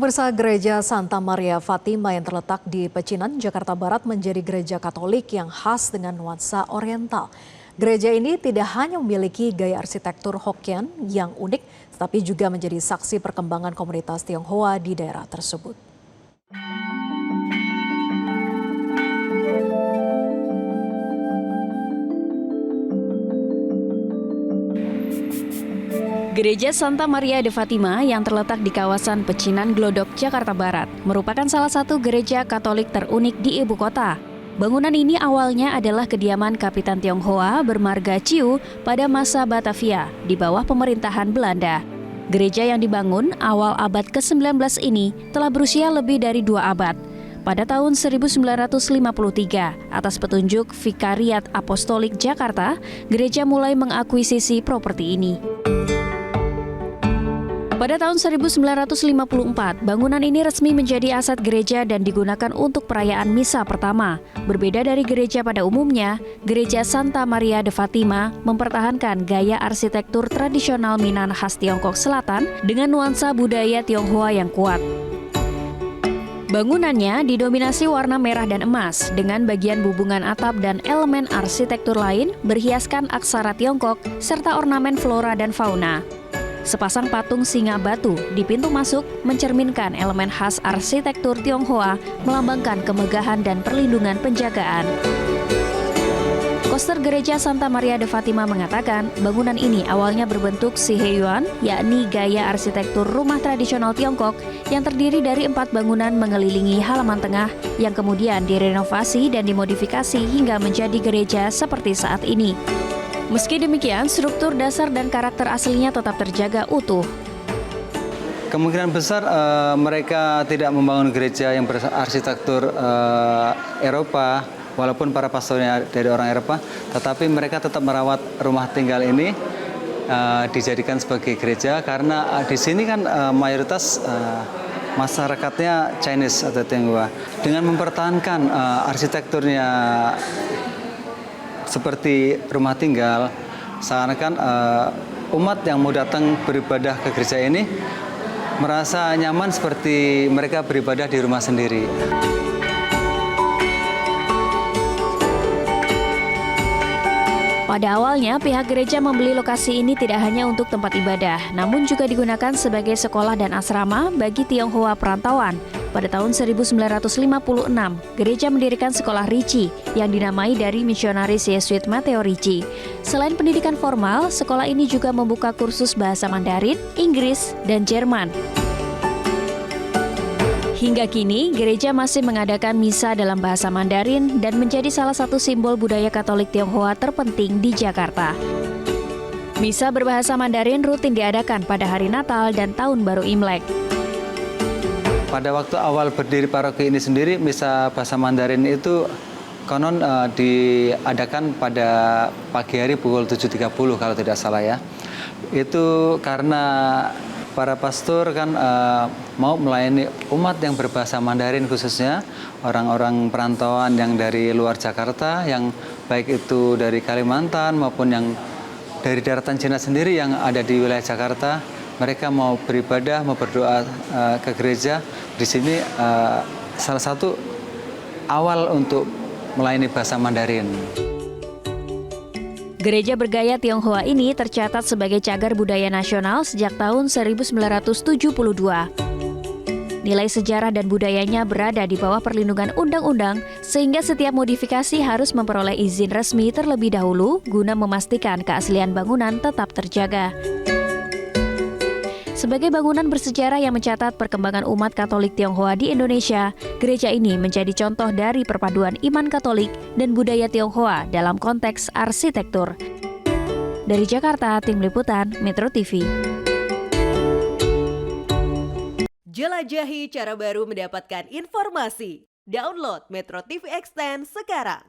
Pemirsa, Gereja Santa Maria Fatima yang terletak di Pecinan, Jakarta Barat menjadi gereja Katolik yang khas dengan nuansa Oriental. Gereja ini tidak hanya memiliki gaya arsitektur Hokkien yang unik, tetapi juga menjadi saksi perkembangan komunitas Tionghoa di daerah tersebut. Gereja Santa Maria de Fatima yang terletak di kawasan Pecinan Glodok, Jakarta Barat, merupakan salah satu gereja Katolik terunik di ibu kota. Bangunan ini awalnya adalah kediaman Kapitan Tionghoa bermarga Ciu pada masa Batavia di bawah pemerintahan Belanda. Gereja yang dibangun awal abad ke-19 ini telah berusia lebih dari 2 abad. Pada tahun 1953, atas petunjuk Vikariat Apostolik Jakarta, gereja mulai mengakuisisi properti ini. Pada tahun 1954, bangunan ini resmi menjadi aset gereja dan digunakan untuk perayaan misa pertama. Berbeda dari gereja pada umumnya, Gereja Santa Maria de Fatima mempertahankan gaya arsitektur tradisional Minang khas Tiongkok Selatan dengan nuansa budaya Tionghoa yang kuat. Bangunannya didominasi warna merah dan emas, dengan bagian bubungan atap dan elemen arsitektur lain berhiaskan aksara Tiongkok serta ornamen flora dan fauna. Sepasang patung singa batu di pintu masuk mencerminkan elemen khas arsitektur Tionghoa, melambangkan kemegahan dan perlindungan penjagaan. Koster Gereja Santa Maria de Fatima mengatakan bangunan ini awalnya berbentuk Shiheyuan, yakni gaya arsitektur rumah tradisional Tiongkok yang terdiri dari 4 bangunan mengelilingi halaman tengah yang kemudian direnovasi dan dimodifikasi hingga menjadi gereja seperti saat ini. Meski demikian, struktur dasar dan karakter aslinya tetap terjaga utuh. Kemungkinan besar mereka tidak membangun gereja yang berarsitektur Eropa, walaupun para pastornya dari orang Eropa, tetapi mereka tetap merawat rumah tinggal ini dijadikan sebagai gereja karena di sini kan mayoritas masyarakatnya Chinese atau Tionghoa. Dengan mempertahankan arsitekturnya seperti rumah tinggal, seakan-akan umat yang mau datang beribadah ke gereja ini merasa nyaman seperti mereka beribadah di rumah sendiri. Pada awalnya, pihak gereja membeli lokasi ini tidak hanya untuk tempat ibadah, namun juga digunakan sebagai sekolah dan asrama bagi Tionghoa perantauan. Pada tahun 1956, gereja mendirikan sekolah Ricci yang dinamai dari misionaris Yesuit Matteo Ricci. Selain pendidikan formal, sekolah ini juga membuka kursus bahasa Mandarin, Inggris, dan Jerman. Hingga kini, gereja masih mengadakan misa dalam bahasa Mandarin dan menjadi salah satu simbol budaya Katolik Tionghoa terpenting di Jakarta. Misa berbahasa Mandarin rutin diadakan pada hari Natal dan Tahun Baru Imlek. Pada waktu awal berdiri paroki ini sendiri, misa bahasa Mandarin itu konon diadakan pada pagi hari pukul 7.30 kalau tidak salah ya. Itu karena para pastor kan mau melayani umat yang berbahasa Mandarin, khususnya orang-orang perantauan yang dari luar Jakarta, yang baik itu dari Kalimantan maupun yang dari daratan Cina sendiri yang ada di wilayah Jakarta. Mereka mau beribadah, mau berdoa ke gereja. Di sini salah satu awal untuk melayani bahasa Mandarin. Gereja bergaya Tionghoa ini tercatat sebagai cagar budaya nasional sejak tahun 1972. Nilai sejarah dan budayanya berada di bawah perlindungan undang-undang, sehingga setiap modifikasi harus memperoleh izin resmi terlebih dahulu guna memastikan keaslian bangunan tetap terjaga. Sebagai bangunan bersejarah yang mencatat perkembangan umat Katolik Tionghoa di Indonesia, gereja ini menjadi contoh dari perpaduan iman Katolik dan budaya Tionghoa dalam konteks arsitektur. Dari Jakarta, Tim Liputan, Metro TV. Jelajahi cara baru mendapatkan informasi. Download Metro TV Extend sekarang.